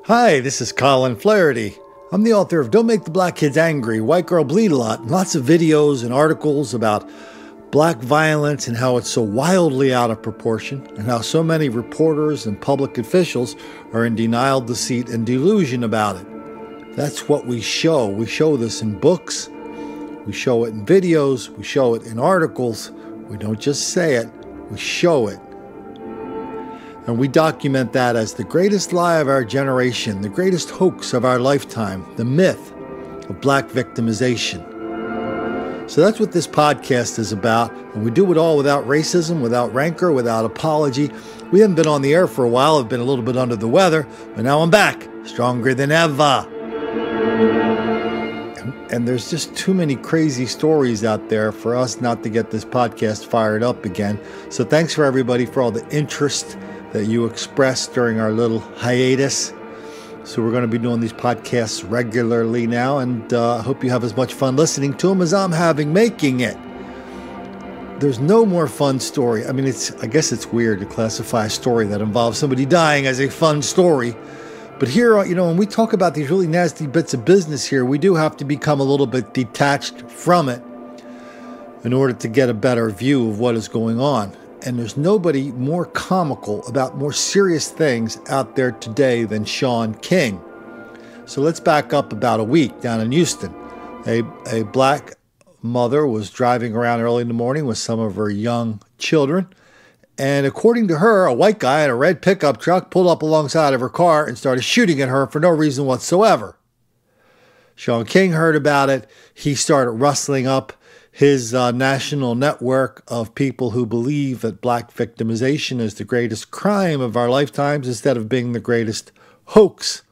Hi, this is Colin Flaherty. I'm the author of Don't Make the Black Kids Angry, White Girl Bleed a Lot, and lots of videos and articles about black violence and how it's so wildly out of proportion, and how so many reporters and public officials are in denial, deceit, and delusion about it. That's what we show. We show this in books, we show it in videos, we show it in articles. We don't just say it, we show it. And we document that as the greatest lie of our generation, the greatest hoax of our lifetime, the myth of black victimization. So that's what this podcast is about, and we do it all without racism, without rancor, without apology. We haven't been on the air for a while. I've been a little bit under the weather, but now I'm back, stronger than ever. And there's just too many crazy stories out there for us not to get this podcast fired up again. So thanks for everybody for all the interest that you expressed during our little hiatus. So we're going to be doing these podcasts regularly now, and I hope you have as much fun listening to them as I'm having making it. There's no more fun story. I mean, I guess it's weird to classify a story that involves somebody dying as a fun story. But here, when we talk about these really nasty bits of business here, we do have to become a little bit detached from it in order to get a better view of what is going on. And there's nobody more comical about more serious things out there today than Shaun King. So let's back up about a week down in Houston. A black mother was driving around early in the morning with some of her young children. And according to her, a white guy in a red pickup truck pulled up alongside of her car and started shooting at her for no reason whatsoever. Shaun King heard about it. He started rustling up his national network of people who believe that black victimization is the greatest crime of our lifetimes instead of being the greatest hoax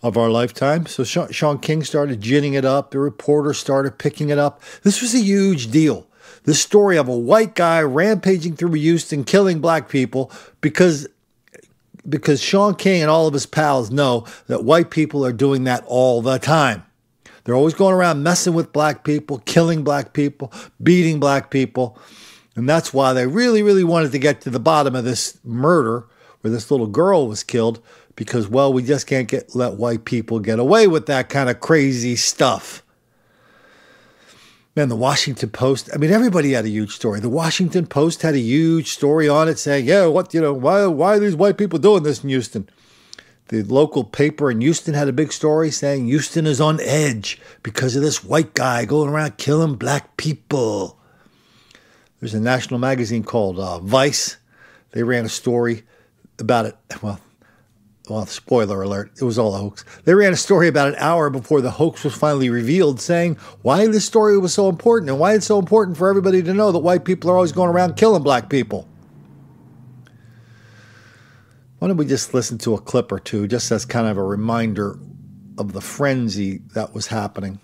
of our lifetime. So Shaun King started ginning it up. The reporters started picking it up. This was a huge deal. This story of a white guy rampaging through Houston, killing black people because Shaun King and all of his pals know that white people are doing that all the time. They're always going around messing with black people, killing black people, beating black people. And that's why they really, really wanted to get to the bottom of this murder where this little girl was killed because, well, we just can't let white people get away with that kind of crazy stuff. Man, the Washington Post, everybody had a huge story. The Washington Post had a huge story on it saying, why are these white people doing this in Houston? The local paper in Houston had a big story saying Houston is on edge because of this white guy going around killing black people. There's a national magazine called Vice. They ran a story about it. Well, spoiler alert, it was all a hoax. They ran a story about an hour before the hoax was finally revealed saying why this story was so important and why it's so important for everybody to know that white people are always going around killing black people. Why don't we just listen to a clip or two just as kind of a reminder of the frenzy that was happening.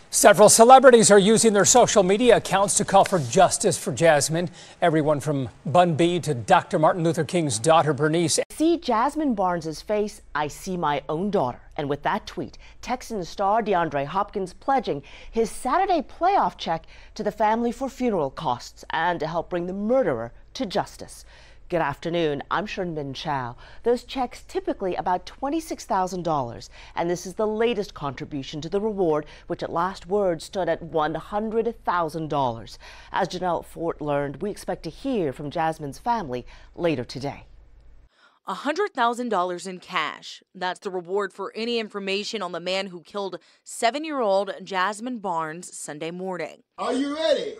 Several celebrities are using their social media accounts to call for justice for Jasmine. Everyone from Bun B to Dr. Martin Luther King's daughter, Bernice. See Jasmine Barnes's face, I see my own daughter. And with that tweet, Texan star DeAndre Hopkins pledging his Saturday playoff check to the family for funeral costs and to help bring the murderer to justice. Good afternoon, I'm Shunmin Chow. Those checks typically about $26,000, and this is the latest contribution to the reward, which at last word stood at $100,000. As Janelle Fort learned, we expect to hear from Jasmine's family later today. $100,000 in cash. That's the reward for any information on the man who killed 7-year-old Jasmine Barnes Sunday morning. Are you ready?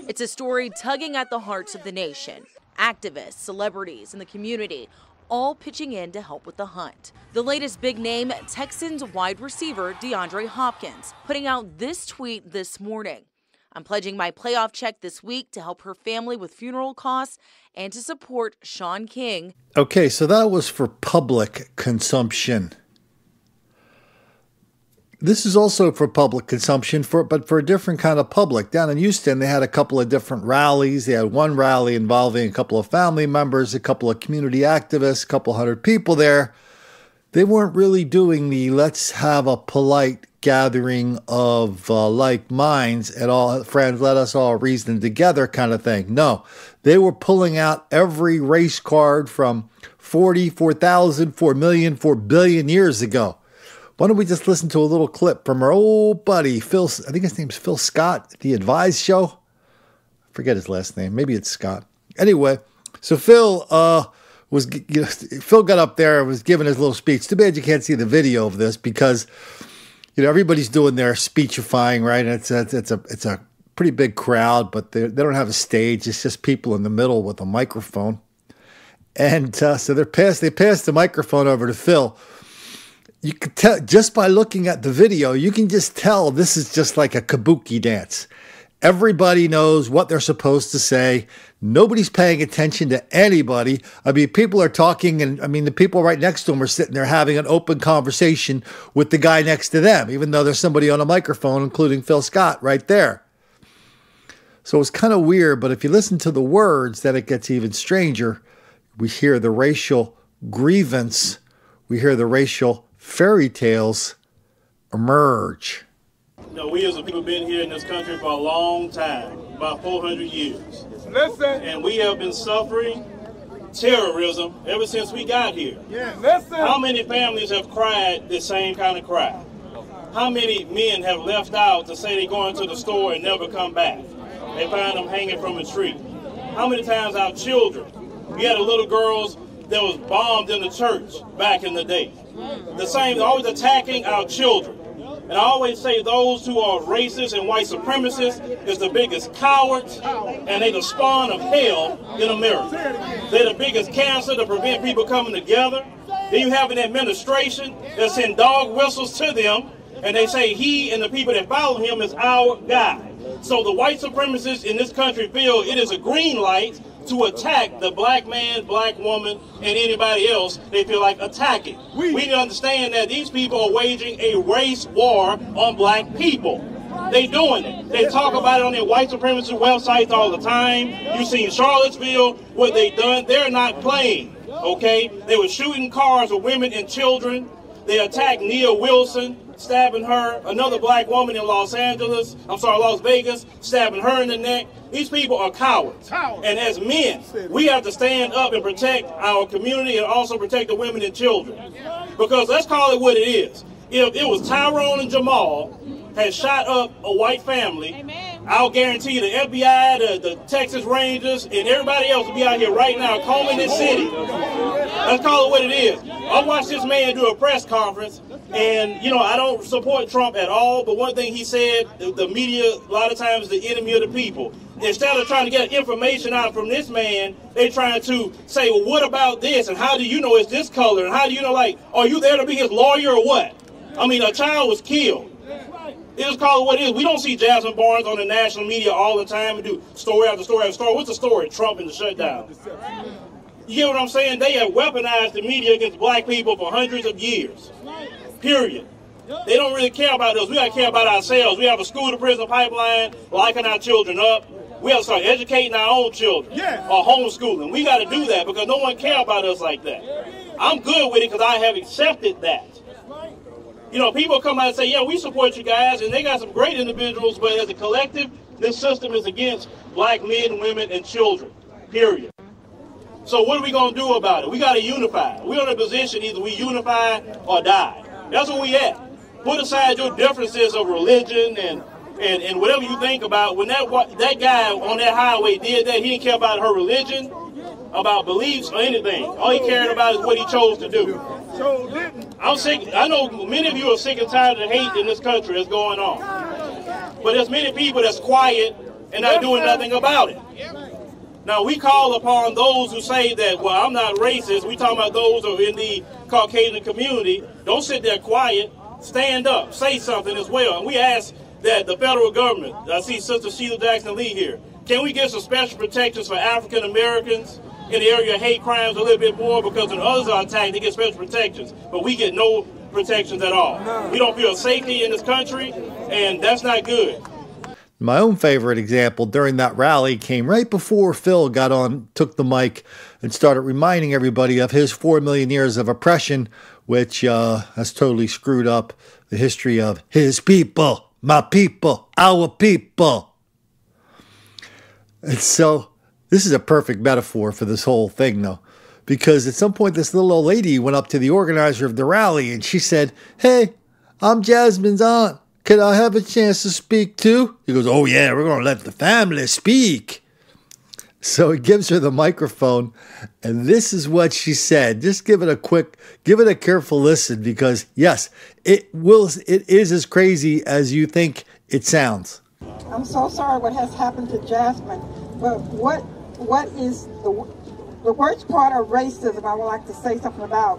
It's a story tugging at the hearts of the nation. Activists, celebrities, and the community all pitching in to help with the hunt. The latest big name, Texans wide receiver DeAndre Hopkins, putting out this tweet this morning. I'm pledging my playoff check this week to help her family with funeral costs and to support Shaun King. Okay, so that was for public consumption. This is also for public consumption, but for a different kind of public. Down in Houston, they had a couple of different rallies. They had one rally involving a couple of family members, a couple of community activists, a couple hundred people there. They weren't really doing the let's have a polite gathering of like minds and all friends, let us all reason together kind of thing. No, They were pulling out every race card from 40, 4,000, 4 million, 4 billion years ago. Why don't we just listen to a little clip from our old buddy, Phil, I think his name's Phil Scott, the Advise show. I forget his last name. Maybe it's Scott. Anyway, so Phil Phil got up there and was giving his little speech. Too bad you can't see the video of this because, everybody's doing their speechifying, right? And it's a pretty big crowd, but they don't have a stage. It's just people in the middle with a microphone. And so they passed the microphone over to Phil. You could tell just by looking at the video, you can just tell this is just like a kabuki dance. Everybody knows what they're supposed to say. Nobody's paying attention to anybody. I mean, people are talking, and the people right next to them are sitting there having an open conversation with the guy next to them, even though there's somebody on a microphone, including Phil Scott right there. So it's kind of weird, but if you listen to the words, then it gets even stranger. We hear the racial grievance. We hear the racial fairy tales emerge. We as a people have been here in this country for a long time, about 400 years. Listen. And we have been suffering terrorism ever since we got here. Yeah, listen. How many families have cried the same kind of cry? How many men have left out to say they're going to the store and never come back? They find them hanging from a tree. How many times our children, we had a little girls that was bombed in the church back in the day. The same, always attacking our children. And I always say those who are racist and white supremacists is the biggest cowards, and they the spawn of hell in America. They're the biggest cancer to prevent people coming together. Then you have an administration that send dog whistles to them, and they say he and the people that follow him is our guy. So the white supremacists in this country feel it is a green light to attack the black man, black woman, and anybody else they feel like attacking. We need to understand that these people are waging a race war on black people. They doing it. They talk about it on their white supremacist websites all the time. You see in Charlottesville what they done. They're not playing, okay? They were shooting cars with women and children. They attacked Nia Wilson, stabbing her, another black woman in Las Vegas, stabbing her in the neck. These people are cowards. And as men, we have to stand up and protect our community and also protect the women and children. Because let's call it what it is. If it was Tyrone and Jamal had shot up a white family, I'll guarantee you the FBI, the Texas Rangers, and everybody else will be out here right now combing this city. Let's call it what it is. I watched this man do a press conference, and, I don't support Trump at all, but one thing he said, the media, a lot of times, the enemy of the people. Instead of trying to get information out from this man, they're trying to say, well, what about this? And how do you know it's this color? And how do you know, are you there to be his lawyer or what? A child was killed. It's called what it is. We don't see Jasmine Barnes on the national media all the time and do story after story after story. What's the story? Trump and the shutdown. You get what I'm saying? They have weaponized the media against black people for hundreds of years. Period. They don't really care about us. We got to care about ourselves. We have a school-to-prison pipeline, locking our children up. We have to start educating our own children or homeschooling. We got to do that because no one cares about us like that. I'm good with it because I have accepted that. People come out and say, yeah, we support you guys, and they got some great individuals, but as a collective, this system is against black men, women, and children, period. So what are we going to do about it? We got to unify. We're in a position either we unify or die. That's where we at. Put aside your differences of religion and whatever you think about. When that guy on that highway did that, he didn't care about her religion, about beliefs, or anything. All he cared about is what he chose to do. I'm sick. I know many of you are sick and tired of the hate in this country that's going on. But there's many people that's quiet and not doing nothing about it. Now, we call upon those who say that, well, I'm not racist. We talking about those who are in the Caucasian community. Don't sit there quiet. Stand up. Say something as well. And we ask that the federal government, I see Sister Sheila Jackson-Lee here, can we get some special protections for African Americans in the area of hate crimes a little bit more, because when others are attacked, they get special protections, but we get no protections at all. We don't feel safety in this country, and that's not good. My own favorite example during that rally came right before Phil took the mic and started reminding everybody of his 4 million years of oppression, which has totally screwed up the history of his people, my people, our people. And so This is a perfect metaphor for this whole thing, though, because at some point this little old lady went up to the organizer of the rally and she said, "Hey, I'm Jasmine's aunt. Could I have a chance to speak too?" He goes, "Oh yeah, we're going to let the family speak." So he gives her the microphone, and this is what she said. Just give it a careful listen, because yes, it is as crazy as you think it sounds. "I'm so sorry what has happened to Jasmine, but what is the worst part of racism I would like to say something about?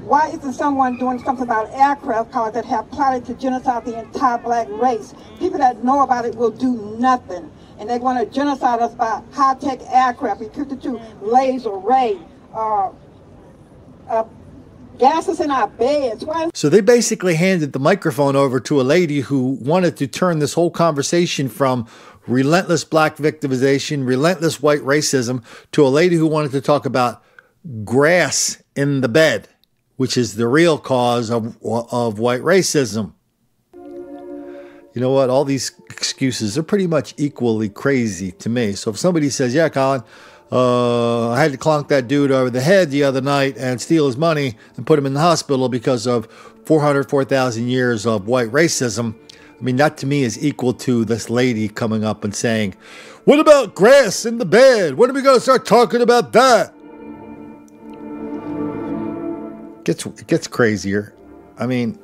Why isn't someone doing something about aircraft carriers that have plotted to genocide the entire black race? People that know about it will do nothing. And they want to genocide us by high-tech aircraft, equipped to laser ray, gases in our beds." So they basically handed the microphone over to a lady who wanted to turn this whole conversation from relentless black victimization, relentless white racism, to a lady who wanted to talk about grass in the bed, which is the real cause of white racism. You know what? All these excuses are pretty much equally crazy to me. So if somebody says, "Yeah, Colin, I had to clonk that dude over the head the other night and steal his money and put him in the hospital because of 4,000 years of white racism," I mean, that to me is equal to this lady coming up and saying, "What about grass in the bed? When are we going to start talking about that?" It gets crazier. I mean,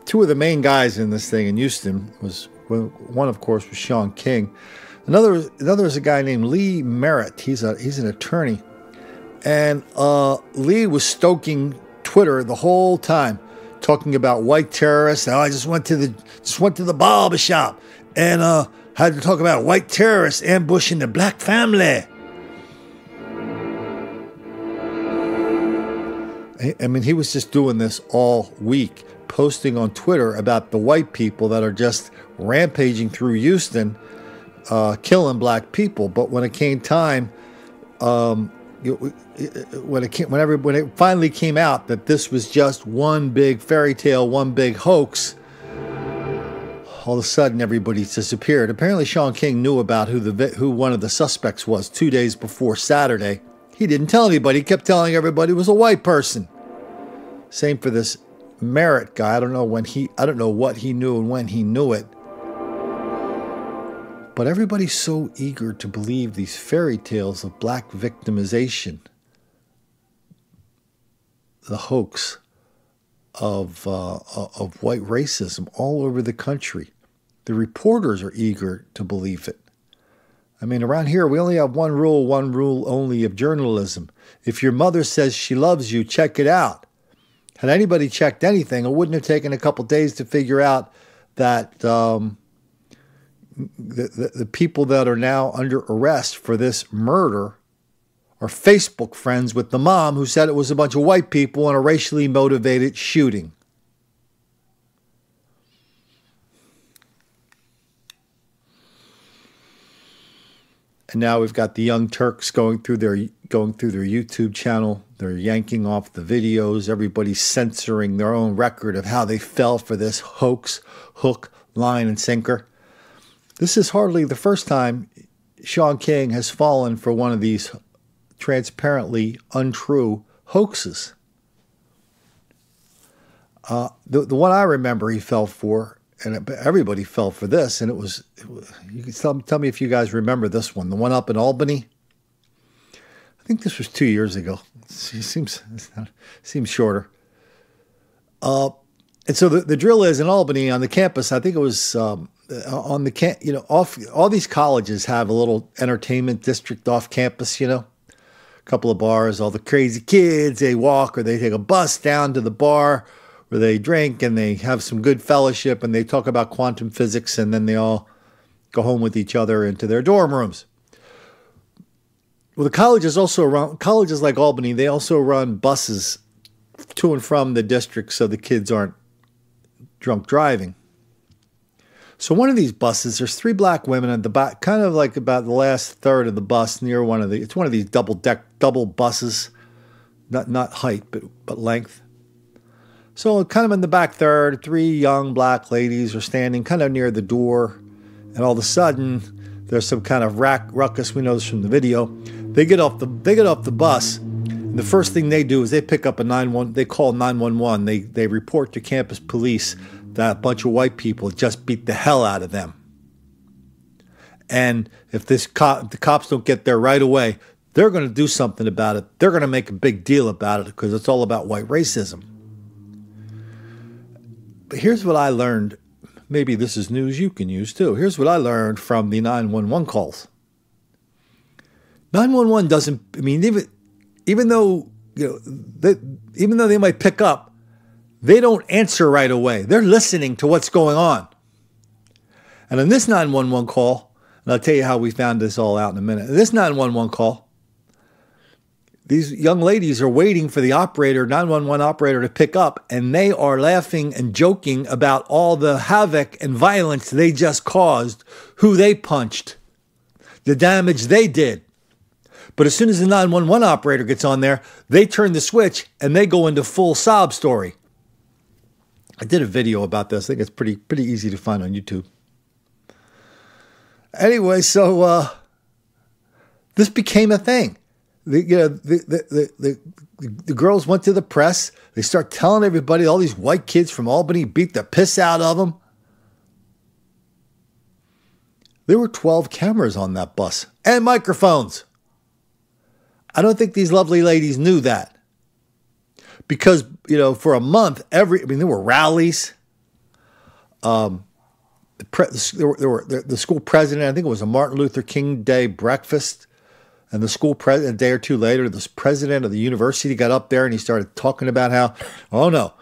two of the main guys in this thing in Houston was one, of course, was Shaun King. Another is a guy named Lee Merritt. He's an attorney, and Lee was stoking Twitter the whole time, talking about white terrorists. "Oh, I just went to the barber shop and had to talk about white terrorists ambushing the black family." I mean, he was just doing this all week, posting on Twitter about the white people that are just rampaging through Houston, killing black people. But when it came time, when it finally came out that this was just one big fairy tale, one big hoax, all of a sudden everybody disappeared. Apparently Shaun King knew about who one of the suspects was 2 days before Saturday. He didn't tell anybody. He kept telling everybody it was a white person. Same for this Merritt guy. I don't know what he knew and when he knew it. But everybody's so eager to believe these fairy tales of black victimization, the hoax of white racism all over the country. The reporters are eager to believe it. I mean, around here, we only have one rule only of journalism. If your mother says she loves you, check it out. Had anybody checked anything, it wouldn't have taken a couple days to figure out that the people that are now under arrest for this murder are Facebook friends with the mom who said it was a bunch of white people in a racially motivated shooting. And now we've got the Young Turks going through their YouTube channel. They're yanking off the videos. Everybody's censoring their own record of how they fell for this hoax, hook, line, and sinker. This is hardly the first time Shaun King has fallen for one of these transparently untrue hoaxes. The one I remember he fell for, and everybody fell for this, and it was you can tell me if you guys remember this one, the one up in Albany. I think this was 2 years ago. It seems shorter. And so the drill is in Albany on the campus. I think it was on the all these colleges have a little entertainment district off campus. A couple of bars. All the crazy kids, they walk or they take a bus down to the bar where they drink and they have some good fellowship and they talk about quantum physics, and then they all go home with each other into their dorm rooms. Well, the colleges like Albany, they also run buses to and from the district so the kids aren't drunk driving. So one of these buses, there's 3 black women at the back, kind of like about the last third of the bus near it's one of these double buses, not height, but length. So kind of in the back third, 3 young black ladies are standing kind of near the door, and all of a sudden there's some kind of ruckus. We know this from the video. They get off the bus. And the first thing they do is they pick up they call 911. They report to campus police that a bunch of white people just beat the hell out of them. And if the cops don't get there right away, they're going to do something about it. They're going to make a big deal about it because it's all about white racism. But here's what I learned. Maybe this is news you can use too. Here's what I learned from the 911 calls. 911 doesn't, I mean, even though they might pick up, they don't answer right away. They're listening to what's going on. And in this 911 call, and I'll tell you how we found this all out in a minute. In this 911 call, these young ladies are waiting for the 911 operator to pick up, and they are laughing and joking about all the havoc and violence they just caused, who they punched, the damage they did. But as soon as the 911 operator gets on there, they turn the switch and they go into full sob story. I did a video about this. I think it's pretty easy to find on YouTube. Anyway, so this became a thing. The girls went to the press. They start telling everybody all these white kids from Albany beat the piss out of them. There were 12 cameras on that bus and microphones. I don't think these lovely ladies knew that. Because, for a month, there were rallies. The school president, I think it was a Martin Luther King Day breakfast. And the school president, a day or two later, the president of the university got up there and he started talking about how, oh no,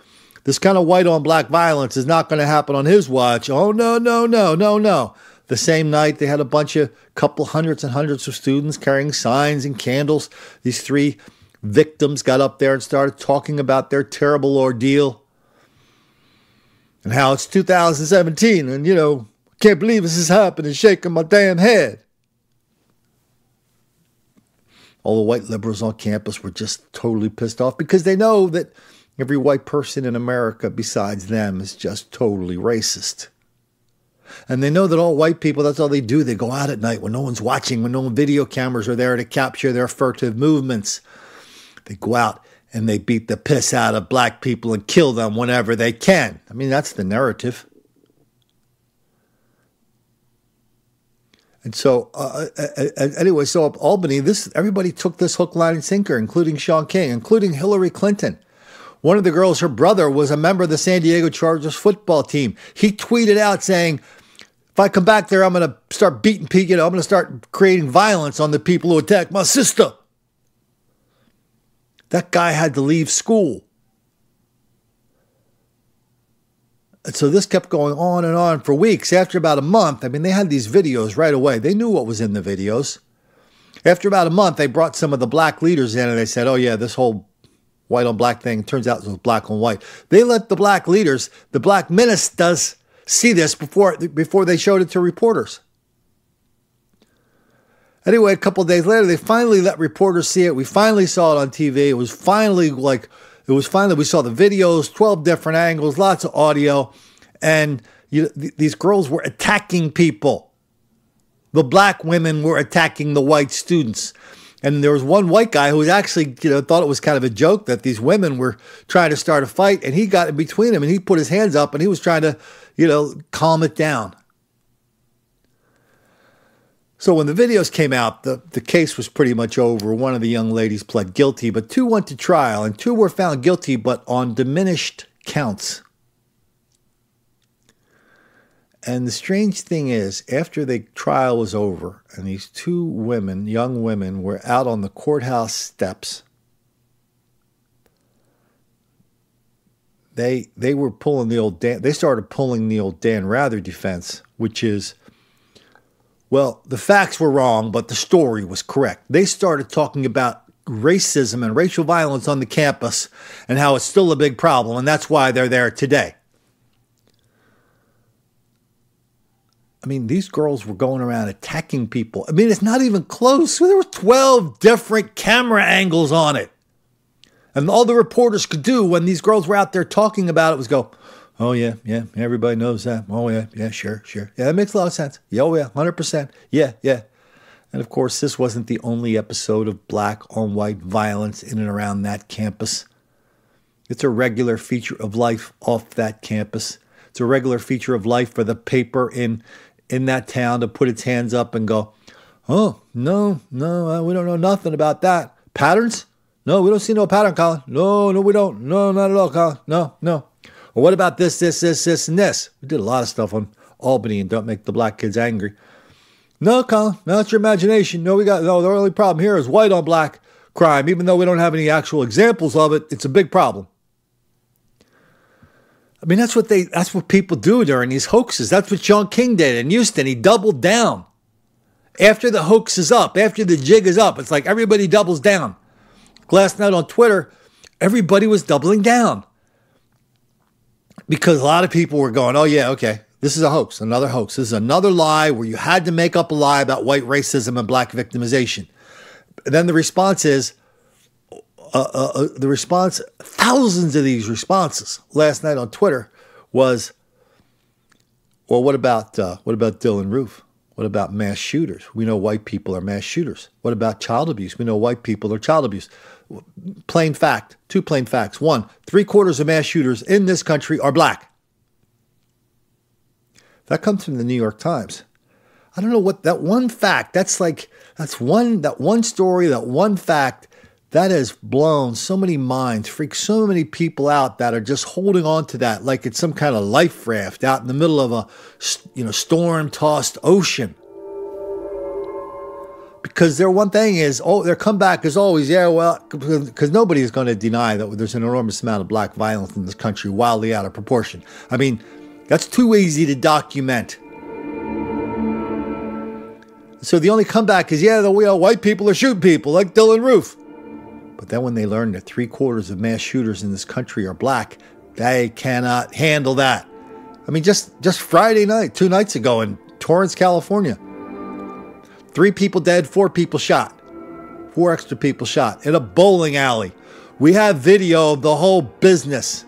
this kind of white on black violence is not going to happen on his watch. Oh no, no, no, no, no. The same night, they had a couple hundreds and hundreds of students carrying signs and candles. These 3 victims got up there and started talking about their terrible ordeal and how it's 2017 and, can't believe this is happening, shaking my damn head. All the white liberals on campus were just totally pissed off because they know that every white person in America besides them is just totally racist. And they know that all white people, that's all they do. They go out at night when no one's watching, when no video cameras are there to capture their furtive movements. They go out and they beat the piss out of black people and kill them whenever they can. I mean, that's the narrative. And so, anyway, so up Albany, everybody took this hook, line, and sinker, including Shaun King, including Hillary Clinton. One of the girls, her brother, was a member of the San Diego Chargers football team. He tweeted out saying, if I come back there, I'm going to start beating people, I'm going to start creating violence on the people who attack my sister. That guy had to leave school. And so this kept going on and on for weeks. After about a month, they had these videos right away. They knew what was in the videos. After about a month, they brought some of the black leaders in and they said, oh yeah, this whole white on black thing, turns out it was black on white. They let the black leaders, the black ministers, see this before they showed it to reporters. Anyway, a couple of days later, they finally let reporters see it. We finally saw it on TV. We saw the videos, 12 different angles, lots of audio. And these girls were attacking people. The black women were attacking the white students. And there was one white guy who was actually, thought it was kind of a joke that these women were trying to start a fight. And he got in between them and he put his hands up and he was trying to, calm it down. So when the videos came out, the case was pretty much over. One of the young ladies pled guilty, but 2 went to trial and 2 were found guilty, but on diminished counts. And the strange thing is, after the trial was over and these 2 women, young women, were out on the courthouse steps, they were pulling they started pulling the old Dan Rather defense, which is, well, the facts were wrong, but the story was correct. They started talking about racism and racial violence on the campus and how it's still a big problem, and that's why they're there today. These girls were going around attacking people. It's not even close. There were 12 different camera angles on it. And all the reporters could do when these girls were out there talking about it was go, Oh, yeah, yeah, everybody knows that. Oh, yeah, yeah, sure, sure. Yeah, that makes a lot of sense. Yeah, oh, yeah, 100%. Yeah, yeah. And, of course, this wasn't the only episode of black on white violence in and around that campus. It's a regular feature of life off that campus. It's a regular feature of life for the paper in that town to put its hands up and go, oh, no, we don't know nothing about that. Patterns? No, we don't see no pattern, Colin. No, we don't. No, not at all, Colin. No. Well, what about this, and this? We did a lot of stuff on Albany and don't make the black kids angry. No, Colin, no, it's your imagination. No, the only problem here is white on black crime. Even though we don't have any actual examples of it, it's a big problem. I mean, that's what people do during these hoaxes. That's what Shaun King did in Houston. He doubled down. After the hoax is up, after the jig is up, it's like everybody doubles down. Last night on Twitter, everybody was doubling down. Because a lot of people were going, oh, yeah, okay, this is a hoax, another hoax. This is another lie where you had to make up a lie about white racism and black victimization. And then the response is, thousands of these responses last night on Twitter was, well, what about Dylan Roof? What about mass shooters? We know white people are mass shooters. What about child abuse? We know white people are child abuse. Plain fact, two plain facts. One, 3/4 of mass shooters in this country are black. That comes from the New York Times. I don't know what that one fact, that one story, that one fact, that has blown so many minds, freaked so many people out that are just holding on to that like it's some kind of life raft out in the middle of a storm-tossed ocean. Because their one thing is, their comeback is always, yeah, well, because nobody is going to deny that there's an enormous amount of black violence in this country, wildly out of proportion. I mean, that's too easy to document. So the only comeback is, yeah, white people are shooting people like Dylan Roof. But then when they learn that 3/4 of mass shooters in this country are black, they cannot handle that. I mean, just Friday night, 2 nights ago in Torrance, California, 3 people dead, 4 people shot. 4 extra people shot in a bowling alley. We have video of the whole business.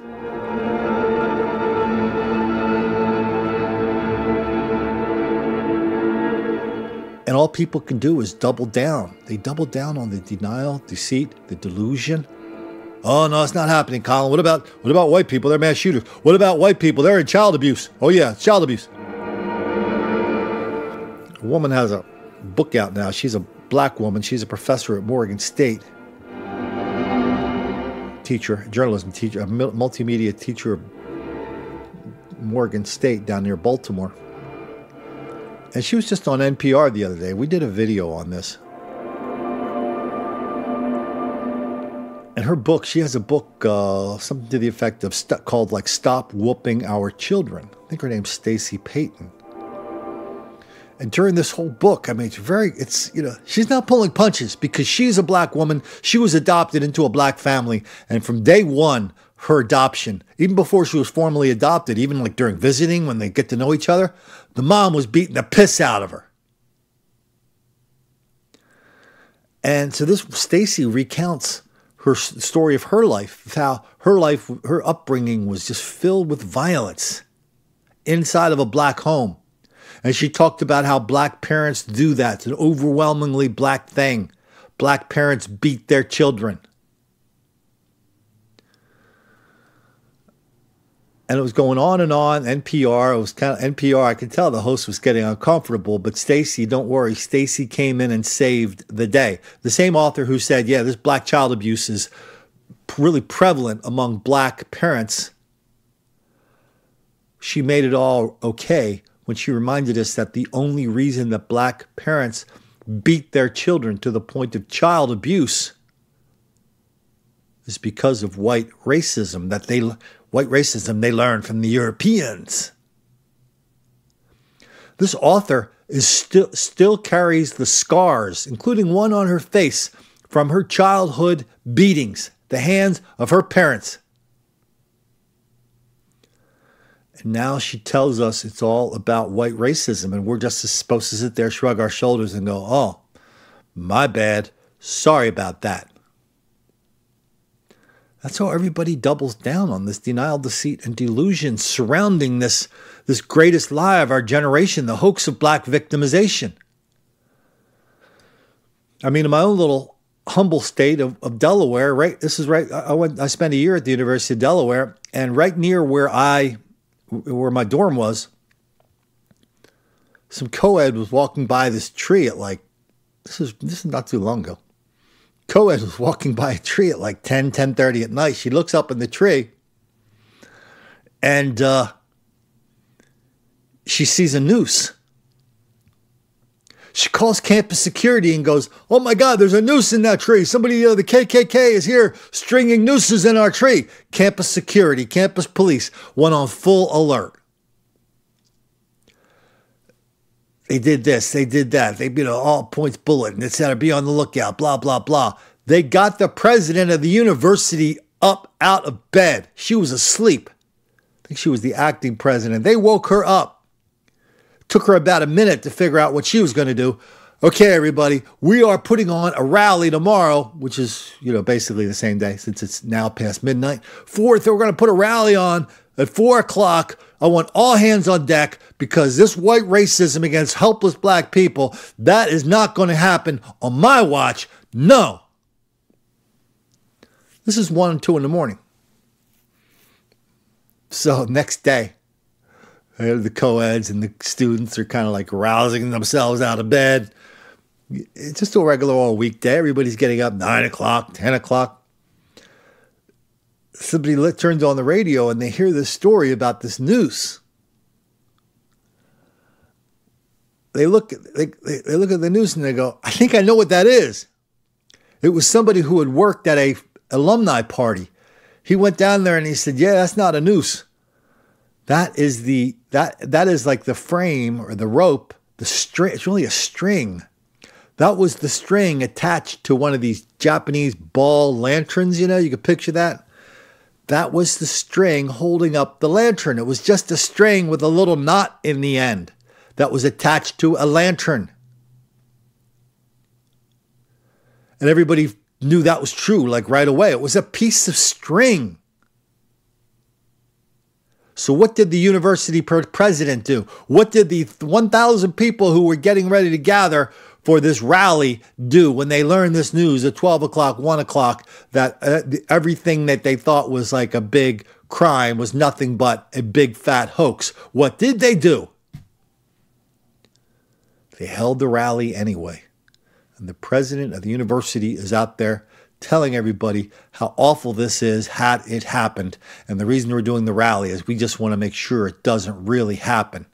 And all people can do is double down. They double down on the denial, deceit, the delusion. Oh, no, it's not happening, Colin. What about white people? They're mass shooters. What about white people? They're in child abuse. Oh, yeah, it's child abuse. A woman has a book out now. She's a black woman. She's a professor at Morgan State. Teacher, journalism teacher, a multimedia teacher at Morgan State down near Baltimore. And she was just on NPR the other day. We did a video on this. And her book, she has a book, something to the effect of called like Stop Whooping Our Children. I think her name's Stacy Payton. And during this whole book, I mean, she's not pulling punches because she's a black woman. She was adopted into a black family. And from day one, her adoption, even before she was formally adopted, even like during visiting, when they get to know each other, the mom was beating the piss out of her. And so this Stacy recounts her story of her life, how her upbringing was just filled with violence inside of a black home. And she talked about how black parents do that. It's an overwhelmingly black thing. Black parents beat their children. And it was going on and on. NPR, it was kind of NPR. I could tell the host was getting uncomfortable, but Stacy, don't worry. Stacy came in and saved the day. The same author who said, yeah, this black child abuse is really prevalent among black parents. She made it all okay when she reminded us that the only reason that black parents beat their children to the point of child abuse is because of white racism they learned from the Europeans. This author is still carries the scars, including one on her face, from her childhood beatings, the hands of her parents. And now she tells us it's all about white racism, and we're just supposed to sit there, shrug our shoulders, and go, oh, my bad, sorry about that. That's how everybody doubles down on this denial, deceit, and delusion surrounding this greatest lie of our generation, the hoax of black victimization. I mean, in my own little humble state of Delaware, right? This is right. I spent a year at the University of Delaware, and right near where my dorm was, some co-ed was walking by this tree at like, this is not too long ago. Co-ed was walking by a tree at like 10:30 at night. She looks up in the tree and she sees a noose. She calls campus security and goes, "Oh my God, there's a noose in that tree. Somebody, the KKK is here stringing nooses in our tree." Campus security, campus police went on full alert. They did this, they did that. They, all points bulletin. It said, "Be on the lookout," blah, blah, blah. They got the president of the university up out of bed. She was asleep. I think she was the acting president. They woke her up. Took her about a minute to figure out what she was going to do. "Okay, everybody, we are putting on a rally tomorrow," which is, basically the same day since it's now past midnight. We're going to put a rally on at 4 o'clock. I want all hands on deck because this white racism against helpless black people, that is not going to happen on my watch. No. This is 1 and 2 in the morning. So next day, the co-eds and the students are kind of like rousing themselves out of bed. It's just a regular old weekday. Everybody's getting up 9 o'clock, 10 o'clock. Somebody turns on the radio and they hear this story about this noose. They look at the noose and they go, "I think I know what that is." It was somebody who had worked at a alumni party. He went down there and he said, "Yeah, that's not a noose. That is that is like the frame or the rope, the string. It's really a string. That was the string attached to one of these Japanese ball lanterns. You could picture that. That was the string holding up the lantern. It was just a string with a little knot in the end that was attached to a lantern." And everybody knew that was true, like right away. It was a piece of string. So what did the university president do? What did the 1,000 people who were getting ready to gather for this rally do when they learned this news at 12 o'clock, 1 o'clock, that everything that they thought was like a big crime was nothing but a big fat hoax? What did they do? They held the rally anyway. And the president of the university is out there telling everybody how awful this is had it happened. And the reason we're doing the rally is we just want to make sure it doesn't really happen.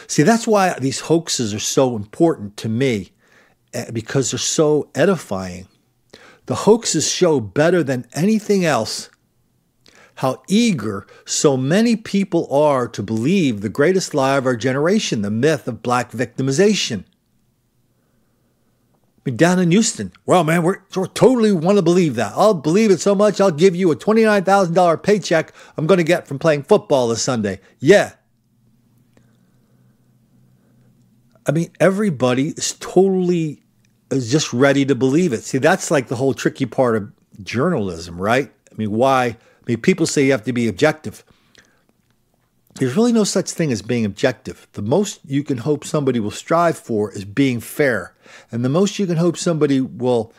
See, that's why these hoaxes are so important to me, because they're so edifying. The hoaxes show better than anything else how eager so many people are to believe the greatest lie of our generation, the myth of black victimization. I mean, down in Houston, well, man, we totally want to believe that. I'll believe it so much, I'll give you a $29,000 paycheck I'm going to get from playing football this Sunday. Yeah. I mean, everybody is just ready to believe it. See, that's like the whole tricky part of journalism, right? I mean, why? I mean, people say you have to be objective. There's really no such thing as being objective. The most you can hope somebody will strive for is being fair. And the most you can hope somebody will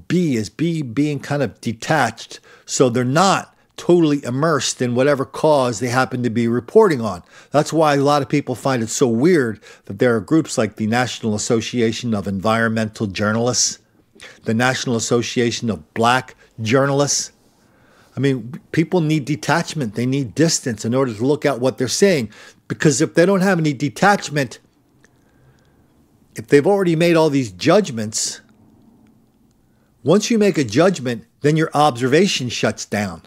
be is being kind of detached, so they're not totally immersed in whatever cause they happen to be reporting on. That's why a lot of people find it so weird that there are groups like the National Association of Environmental Journalists, the National Association of Black Journalists. I mean, people need detachment. They need distance in order to look at what they're saying. Because if they don't have any detachment, if they've already made all these judgments, once you make a judgment, then your observation shuts down.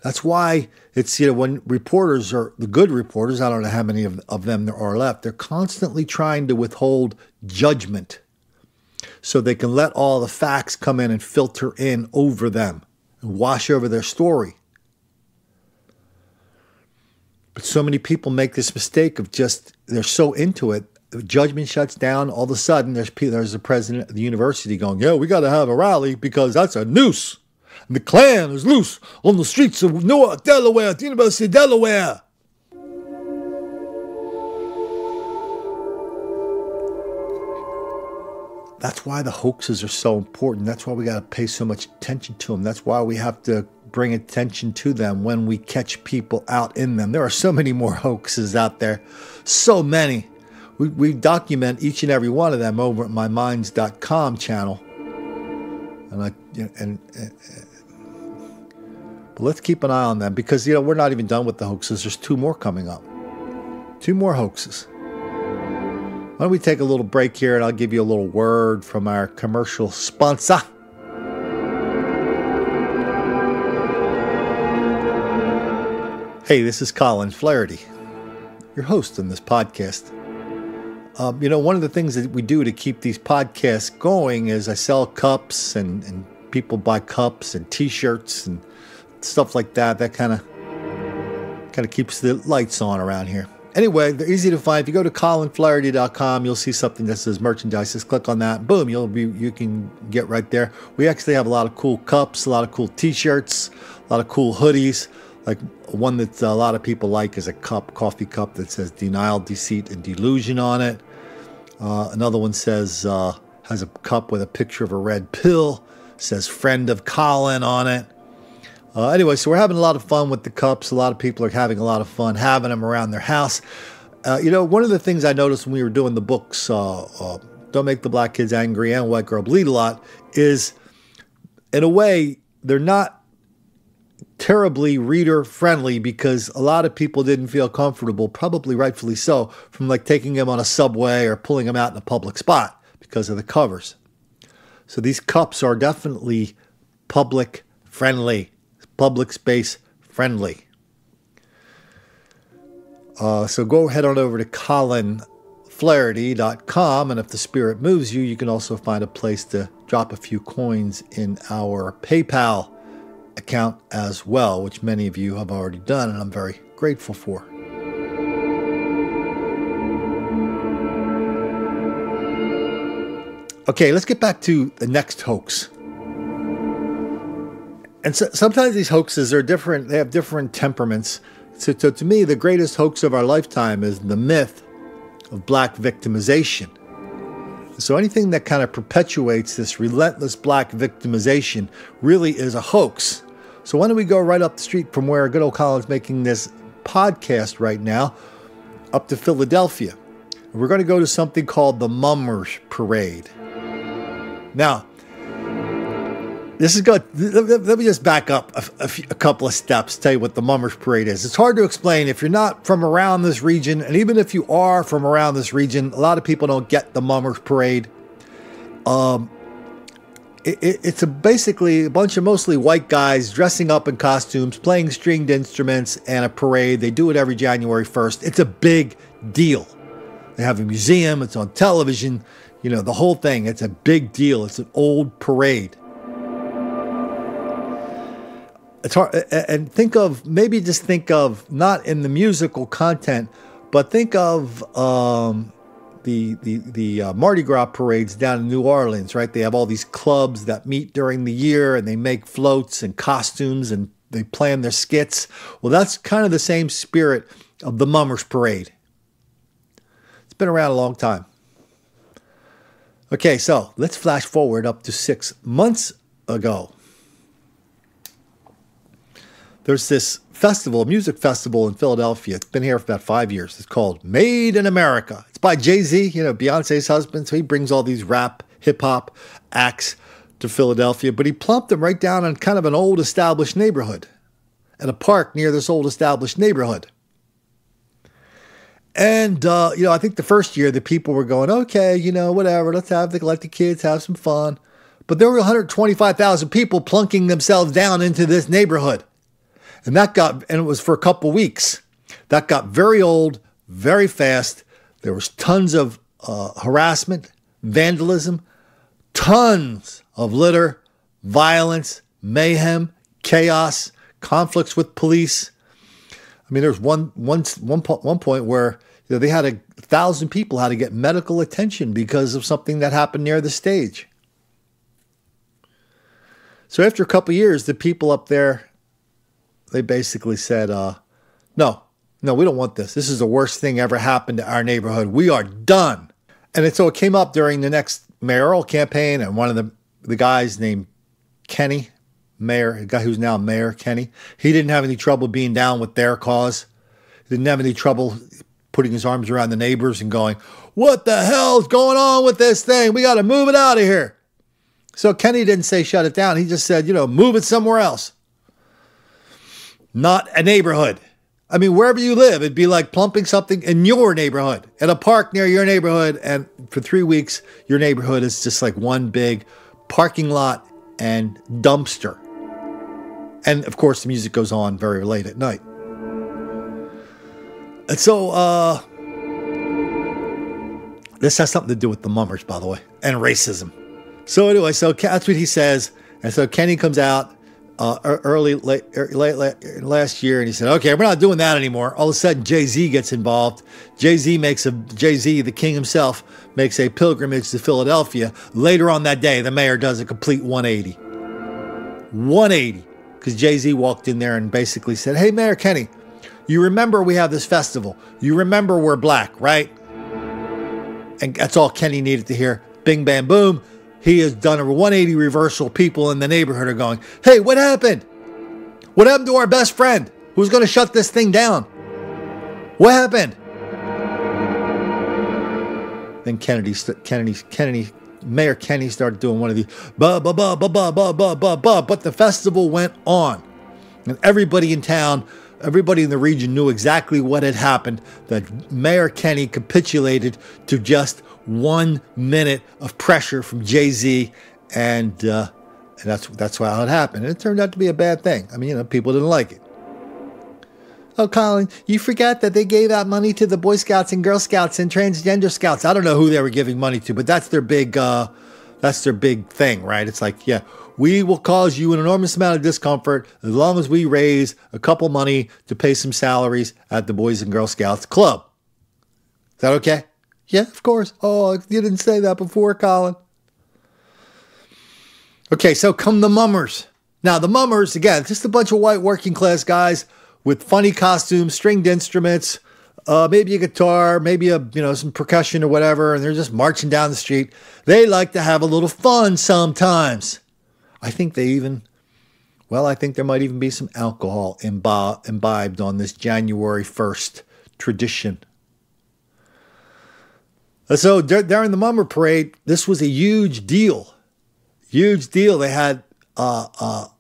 That's why it's, when reporters are the good reporters, I don't know how many of them there are left, they're constantly trying to withhold judgment so they can let all the facts come in and filter in over them and wash over their story. But so many people make this mistake of they're so into it, the judgment shuts down. All of a sudden, there's the president of the university going, "Yeah, we got to have a rally because that's a noose. And the Klan is loose on the streets of Newark, Delaware, at the University of Delaware. That's why the hoaxes are so important. That's why we got to pay so much attention to them. That's why we have to bring attention to them when we catch people out in them. There are so many more hoaxes out there. So many. We document each and every one of them over at myminds.com channel. But let's keep an eye on them because, we're not even done with the hoaxes. There's 2 more coming up. 2 more hoaxes. Why don't we take a little break here and I'll give you a little word from our commercial sponsor. Hey, this is Colin Flaherty, your host on this podcast. One of the things that we do to keep these podcasts going is I sell cups and people buy cups and T-shirts and stuff like that. That kind of keeps the lights on around here. Anyway, they're easy to find. If you go to colinflaherty.com, you'll see something that says merchandise. Just click on that. Boom, you can get right there. We actually have a lot of cool cups, a lot of cool T-shirts, a lot of cool hoodies. Like one that a lot of people like is a coffee cup that says denial, deceit, and delusion on it. Another one says, has a cup with a picture of a red pill, says friend of Colin on it. Anyway, so we're having a lot of fun with the cups. A lot of people are having a lot of fun having them around their house. One of the things I noticed when we were doing the books, Don't Make the Black Kids Angry and White Girl Bleed a Lot, is in a way, they're not terribly reader friendly because a lot of people didn't feel comfortable, probably rightfully so, from like taking them on a subway or pulling them out in a public spot because of the covers. So these cups are definitely public friendly, public space friendly. So go head on over to colinflaherty.com, and if the spirit moves you, you can also find a place to drop a few coins in our PayPal account as well, which many of you have already done, and I'm very grateful for. Okay, let's get back to the next hoax. And so, sometimes these hoaxes are different. They have different temperaments. So to me, the greatest hoax of our lifetime is the myth of black victimization. So anything that kind of perpetuates this relentless black victimization really is a hoax. So why don't we go right up the street from where good old Colin's making this podcast right now, up to Philadelphia. We're going to go to something called the Mummers Parade. Now, this is good. Let me just back up a couple of steps, tell you what the Mummers Parade is. It's hard to explain if you're not from around this region, and even if you are from around this region, a lot of people don't get the Mummers Parade. It's basically a bunch of mostly white guys dressing up in costumes, playing stringed instruments, and a parade. They do it every January 1st. It's a big deal. They have a museum. It's on television. The whole thing. It's a big deal. It's an old parade. It's hard, and think of not in the musical content, but think of the Mardi Gras parades down in New Orleans, right? They have all these clubs that meet during the year, and they make floats and costumes, and they plan their skits. Well, that's kind of the same spirit of the Mummers Parade. It's been around a long time. Okay, so let's flash forward up to 6 months ago. There's this music festival in Philadelphia. It's been here for about 5 years. It's called Made in America. It's by Jay-Z, Beyonce's husband. So he brings all these rap, hip-hop acts to Philadelphia. But he plumped them right down in kind of an old established neighborhood, at a park near this old established neighborhood. And, I think the first year the people were going, okay, whatever, let's let the kids have some fun. But there were 125,000 people plunking themselves down into this neighborhood. And it was for a couple weeks. That got very old, very fast. There was tons of harassment, vandalism, tons of litter, violence, mayhem, chaos, conflicts with police. I mean, there's one point where they had 1,000 people had to get medical attention because of something that happened near the stage. So after a couple of years, the people up there, they basically said, no, we don't want this. This is the worst thing ever happened to our neighborhood. We are done. And so it came up during the next mayoral campaign, and one of the guys named Kenny, a guy who's now Mayor Kenny, he didn't have any trouble being down with their cause. He didn't have any trouble putting his arms around the neighbors and going, what the hell's going on with this thing? We got to move it out of here. So Kenny didn't say shut it down. He just said, move it somewhere else. Not a neighborhood. I mean, wherever you live, it'd be like plumping something in your neighborhood, at a park near your neighborhood. And for 3 weeks, your neighborhood is just like one big parking lot and dumpster. And of course, the music goes on very late at night. And so, this has something to do with the mummers, by the way, and racism. So anyway, so that's what he says. And so Kenny comes out late last year, and he said, okay, we're not doing that anymore. All of a sudden, Jay-Z gets involved. Jay-Z, the king himself, makes a pilgrimage to Philadelphia. Later on that day, the mayor does a complete 180. 180. Because Jay-Z walked in there and basically said, hey, Mayor Kenny, you remember we have this festival. You remember we're black, right? And that's all Kenny needed to hear. Bing, bam, boom. He has done a 180 reversal. People in the neighborhood are going, hey, what happened? What happened to our best friend? Who's going to shut this thing down? What happened? Then Mayor Kenny started doing one of these, but the festival went on. And everybody in town, everybody in the region knew exactly what had happened, that Mayor Kenny capitulated to just 1 minute of pressure from Jay-Z, and that's how it happened. And it turned out to be a bad thing. I mean, people didn't like it. Oh, Colin, you forgot that they gave out money to the Boy Scouts and Girl Scouts and transgender scouts. I don't know who they were giving money to, but that's their big thing, right? It's like, yeah, we will cause you an enormous amount of discomfort as long as we raise a couple money to pay some salaries at the Boys and Girl Scouts Club. Is that okay? Yeah, of course. Oh, you didn't say that before, Colin. Okay, so come the mummers. Now, the mummers, again, just a bunch of white working class guys with funny costumes, stringed instruments, maybe a guitar, maybe some percussion or whatever, and they're just marching down the street. They like to have a little fun sometimes. I think there might even be some alcohol imbibed on this January 1st tradition. So during the Mummer Parade, this was a huge deal. Huge deal. They had, for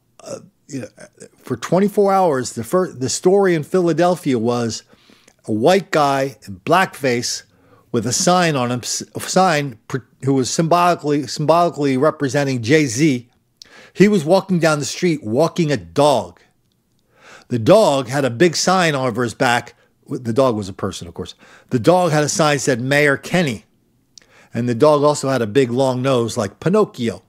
24 hours, the story in Philadelphia was a white guy in blackface with a sign on him, who was symbolically representing Jay-Z. He was walking down the street, walking a dog. The dog had a big sign over his back. The dog was a person, of course. The dog had a sign that said Mayor Kenny. And the dog also had a big long nose like Pinocchio.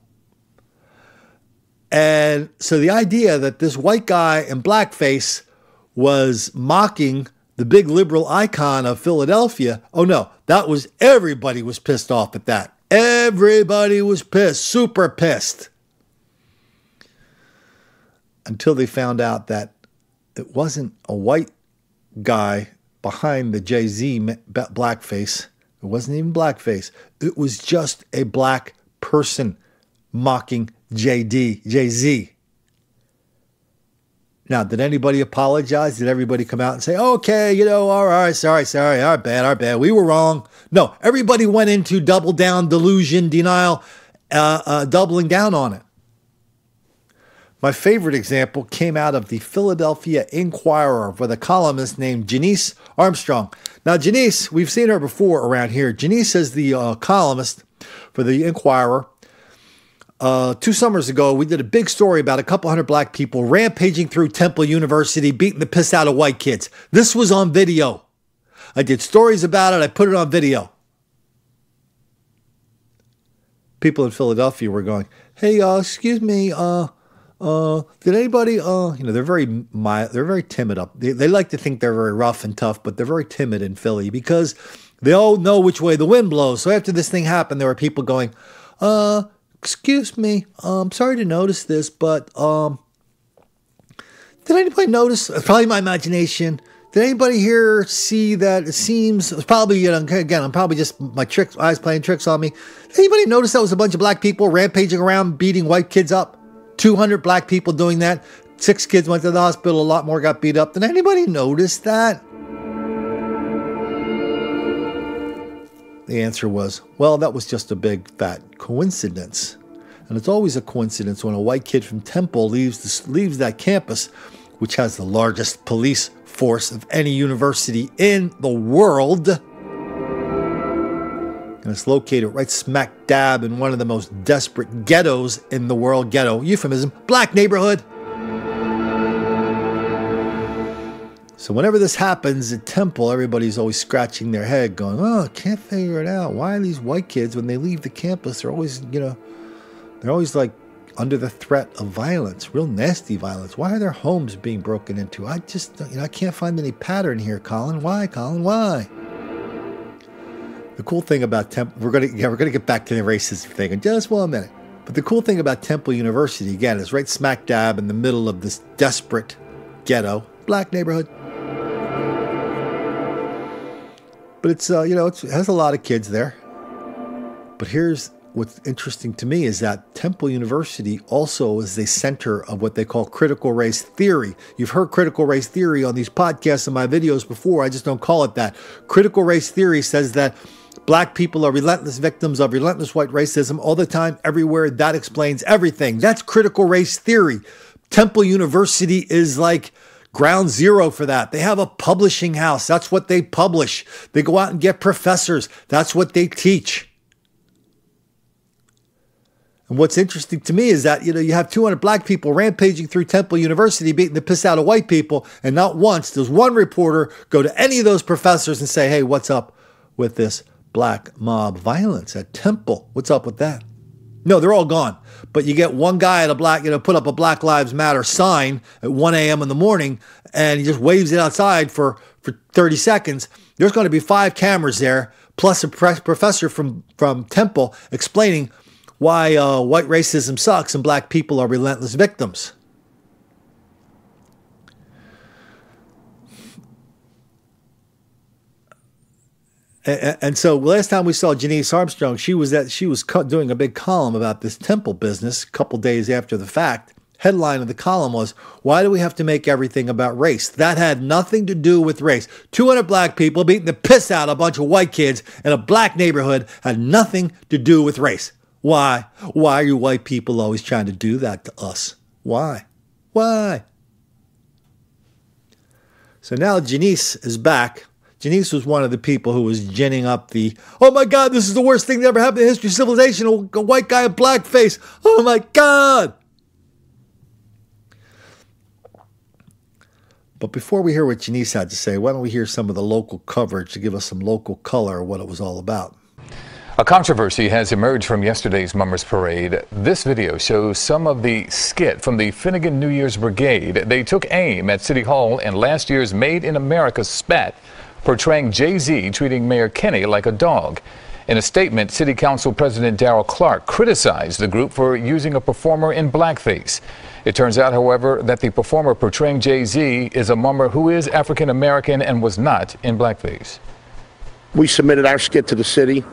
And so the idea that this white guy in blackface was mocking the big liberal icon of Philadelphia, oh no, everybody was pissed off at that. Everybody was pissed, super pissed. Until they found out that it wasn't a white guy behind the Jay-Z blackface. It wasn't even blackface. It was just a black person mocking Jay-Z. Now, did anybody apologize? Did everybody come out and say, okay, all right, sorry, our bad, we were wrong? No, everybody went into double down, delusion, denial, doubling down on it. My favorite example came out of the Philadelphia Inquirer with a columnist named Janice Armstrong. Now, Janice, we've seen her before around here. Janice is the columnist for the Inquirer. 2 summers ago, we did a big story about a couple hundred black people rampaging through Temple University, beating the piss out of white kids. This was on video. I did stories about it. I put it on video. People in Philadelphia were going, hey, excuse me, did anybody, they're very mild, they're very timid they like to think they're very rough and tough, but they're very timid in Philly because they all know which way the wind blows. So after this thing happened, there were people going, excuse me, sorry to notice this, but did anybody notice, probably my imagination, did anybody here see that it seems, it's probably, again, I'm probably just my eyes playing tricks on me. Did anybody notice that was a bunch of black people rampaging around, beating white kids up? 200 black people doing that. 6 kids went to the hospital. A lot more got beat up. Did anybody notice that? The answer was, well, that was just a big, fat coincidence. And it's always a coincidence when a white kid from Temple leaves that campus, which has the largest police force of any university in the world. And it's located right smack dab in one of the most desperate ghettos in the world. Ghetto, euphemism, black neighborhood. So whenever this happens at Temple, everybody's always scratching their head going, oh, I can't figure it out. Why are these white kids, when they leave the campus, they're always, they're always like under the threat of violence, real nasty violence. Why are their homes being broken into? I just, I can't find any pattern here, Colin. Why, Colin? Why? The cool thing about Temple, we're gonna get back to the racism thing in just 1 minute. But the cool thing about Temple University, again, is right smack dab in the middle of this desperate ghetto, black neighborhood. But it's, it has a lot of kids there. But here's what's interesting to me is that Temple University also is the center of what they call critical race theory. You've heard critical race theory on these podcasts and my videos before. I just don't call it that. Critical race theory says that black people are relentless victims of relentless white racism all the time, everywhere. That explains everything. That's critical race theory. Temple University is like ground zero for that. They have a publishing house. That's what they publish. They go out and get professors. That's what they teach. And what's interesting to me is that, you have 200 black people rampaging through Temple University, beating the piss out of white people, and not once does one reporter go to any of those professors and say, hey, what's up with this black mob violence at Temple? What's up with that? No, they're all gone. But you get one guy at put up a Black Lives Matter sign at 1 a.m. in the morning, and he just waves it outside for 30 seconds. There's going to be 5 cameras there, plus a professor from Temple explaining why white racism sucks and black people are relentless victims. And so last time we saw Janice Armstrong, she was doing a big column about this Temple business a couple days after the fact. Headline of the column was, why do we have to make everything about race? That had nothing to do with race. 200 black people beating the piss out of a bunch of white kids in a black neighborhood had nothing to do with race. Why? Why are you white people always trying to do that to us? Why? Why? So now Janice is back. Janice was one of the people who was ginning up the, oh my God, this is the worst thing that ever happened in the history of civilization, a white guy in blackface. Oh my God. But before we hear what Janice had to say, why don't we hear some of the local coverage to give us some local color of what it was all about. A controversy has emerged from yesterday's Mummers Parade. This video shows some of the skit from the Finnegan New Year's Brigade. They took aim at City Hall in last year's Made in America spat, portraying Jay-Z treating Mayor Kenny like a dog. In a statement, City Council President Darrell Clark criticized the group for using a performer in blackface. It turns out, however, that the performer portraying Jay-Z is a mummer who is African American and was not in blackface. We submitted our skit to the city,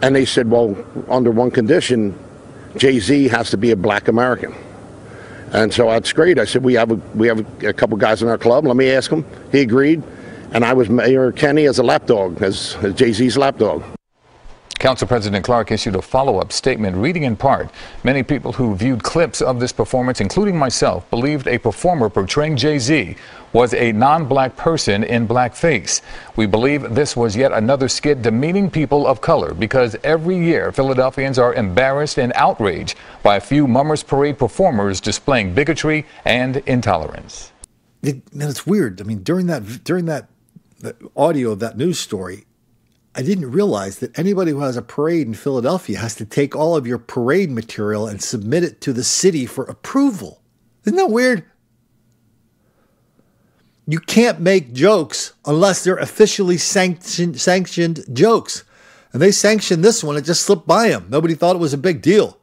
and they said, well, under one condition, Jay-Z has to be a black American. And so that's great. I said, we have a couple guys in our club. Let me ask him. He agreed. And I was Mayor Kenny as a lapdog, as Jay-Z's lapdog. Council President Clark issued a follow-up statement reading in part, many people who viewed clips of this performance, including myself, believed a performer portraying Jay-Z was a non-black person in blackface. We believe this was yet another skit demeaning people of color because every year Philadelphians are embarrassed and outraged by a few Mummers Parade performers displaying bigotry and intolerance. It's weird. I mean, during that audio of that news story, I didn't realize that anybody who has a parade in Philadelphia has to take all of your parade material and submit it to the city for approval. Isn't that weird? You can't make jokes unless they're officially sanctioned jokes. And they sanctioned this one. It just slipped by them. Nobody thought it was a big deal.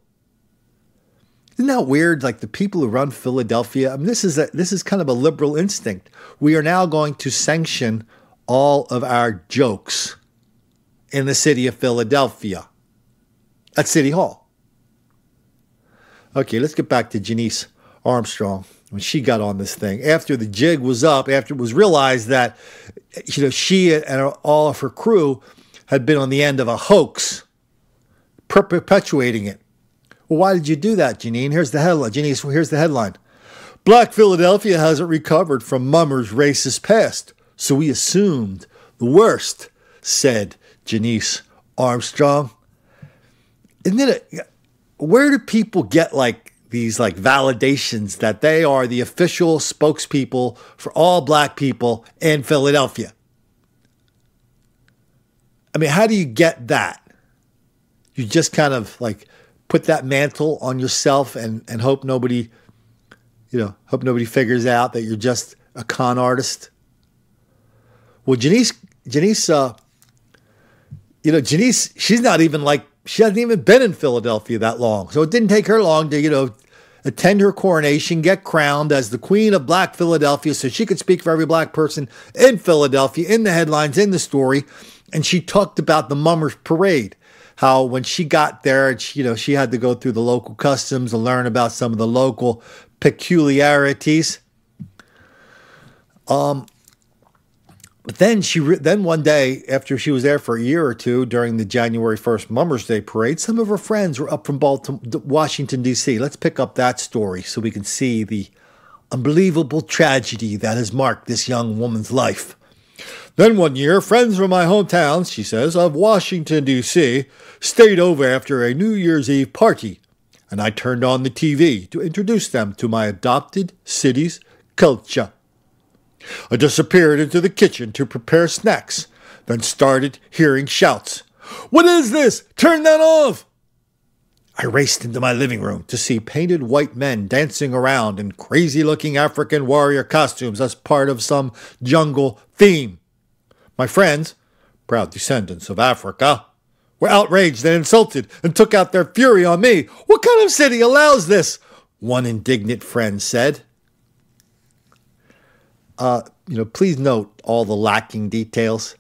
Isn't that weird? Like the people who run Philadelphia, I mean, this is kind of a liberal instinct. We are now going to sanction all of our jokes in the city of Philadelphia at City Hall. Okay, let's get back to Janice Armstrong when she got on this thing. After the jig was up, after it was realized that she and all of her crew had been on the end of a hoax, perpetuating it. Well, why did you do that, Janine? Here's the headline. Janice, here's the headline. Black Philadelphia hasn't recovered from Mummer's racist past, so we assumed the worst, said Janice Armstrong. Isn't it? Where do people get like these like validations that they are the official spokespeople for all black people in Philadelphia? I mean, how do you get that? You just kind of like put that mantle on yourself and hope nobody, hope nobody figures out that you're just a con artist. Well, Janice, she's not even she hasn't even been in Philadelphia that long. So it didn't take her long to, attend her coronation, get crowned as the Queen of Black Philadelphia so she could speak for every black person in Philadelphia, in the headlines, in the story. And she talked about the Mummers Parade. How when she got there, she had to go through the local customs and learn about some of the local peculiarities. But then then one day, after she was there for a year or two during the January 1st Mummers Day Parade, some of her friends were up from Washington, D.C. Let's pick up that story so we can see the unbelievable tragedy that has marked this young woman's life. Then one year, friends from my hometown, she says, of Washington, D.C., stayed over after a New Year's Eve party, and I turned on the TV to introduce them to my adopted city's culture. I disappeared into the kitchen to prepare snacks, then started hearing shouts. What is this? Turn that off! I raced into my living room to see painted white men dancing around in crazy-looking African warrior costumes as part of some jungle theme. My friends, proud descendants of Africa, were outraged and insulted and took out their fury on me. What kind of city allows this? One indignant friend said. Please note all the lacking details.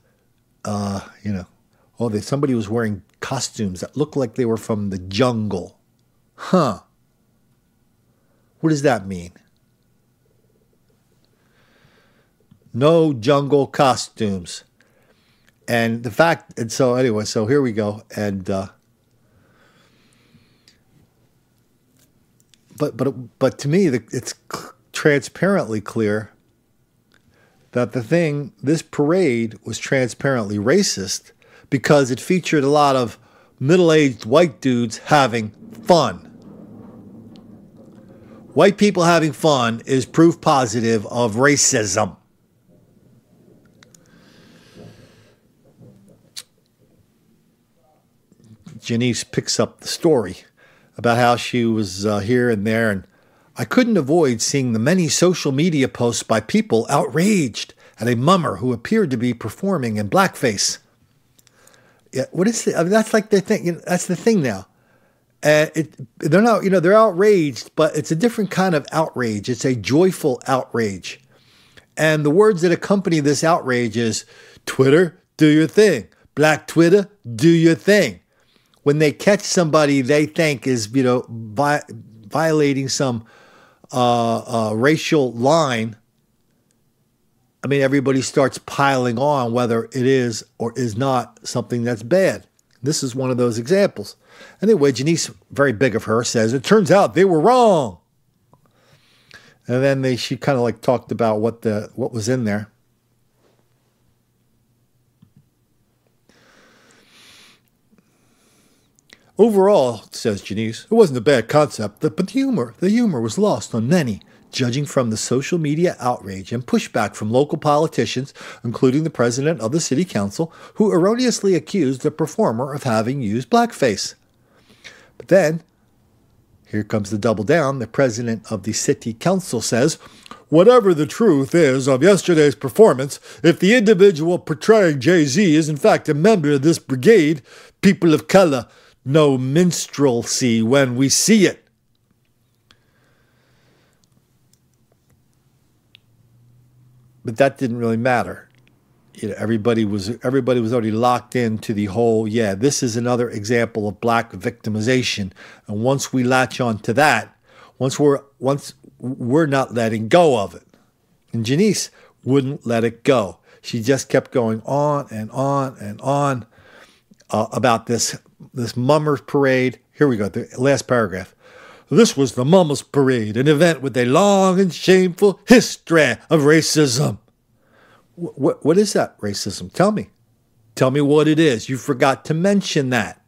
Somebody was wearing costumes that looked like they were from the jungle. Huh. What does that mean? No jungle costumes. And the fact, and so anyway, so here we go. And, but to me, it's transparently clear that this parade was transparently racist because it featured a lot of middle-aged white dudes having fun. White people having fun is proof positive of racism. Janice picks up the story about how she was here and there, and I couldn't avoid seeing the many social media posts by people outraged at a mummer who appeared to be performing in blackface. Yeah, what is it? I mean, that's like their thing. That's the thing now. They're not, they're outraged, but it's a different kind of outrage. It's a joyful outrage. And the words that accompany this outrage is, Twitter, do your thing. Black Twitter, do your thing. When they catch somebody they think is, violating some racial line, I mean, everybody starts piling on whether it is or is not something that's bad. This is one of those examples. Anyway, Janice, very big of her, says, it turns out they were wrong. And then she kind of talked about what was in there. Overall, says Janice, it wasn't a bad concept, but the humor was lost on many, judging from the social media outrage and pushback from local politicians, including the president of the city council, who erroneously accused the performer of having used blackface. But then, here comes the double down. The president of the city council says, whatever the truth is of yesterday's performance, if the individual portraying Jay-Z is in fact a member of this brigade, people of color, no minstrelsy when we see it. But that didn't really matter. You know, everybody was already locked into the whole, yeah, this is another example of black victimization. And once we latch on to that, once we're not letting go of it. And Janice wouldn't let it go. She just kept going on and on and on about this mummers parade. Here we go, the last paragraph. This was the mummers parade, an event with a long and shameful history of racism. What is that racism? Tell me. Tell me what it is. You forgot to mention that.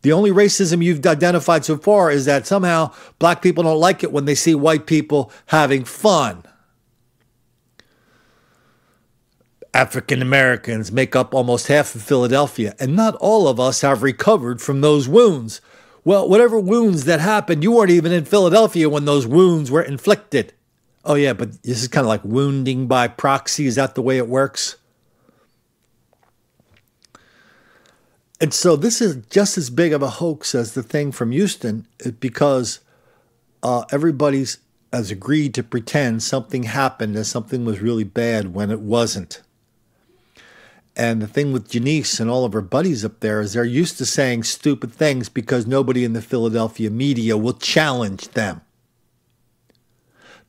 The only racism you've identified so far is that somehow black people don't like it when they see white people having fun. African Americans make up almost half of Philadelphia, and not all of us have recovered from those wounds. Well, whatever wounds that happened, you weren't even in Philadelphia when those wounds were inflicted. Oh yeah, but this is kind of like wounding by proxy. Is that the way it works? And so this is just as big of a hoax as the thing from Houston, because everybody's has agreed to pretend something happened and something was really bad when it wasn't. And the thing with Janice and all of her buddies up there is they're used to saying stupid things because nobody in the Philadelphia media will challenge them.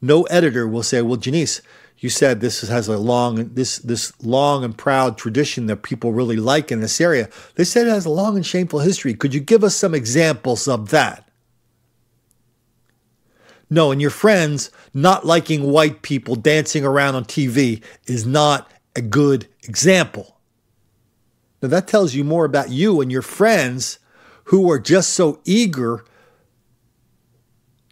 No editor will say, well, Janice, you said this has a long and proud tradition that people really like in this area. They said it has a long and shameful history. Could you give us some examples of that? No, and your friends not liking white people dancing around on TV is not a good example. Now that tells you more about you and your friends who are just so eager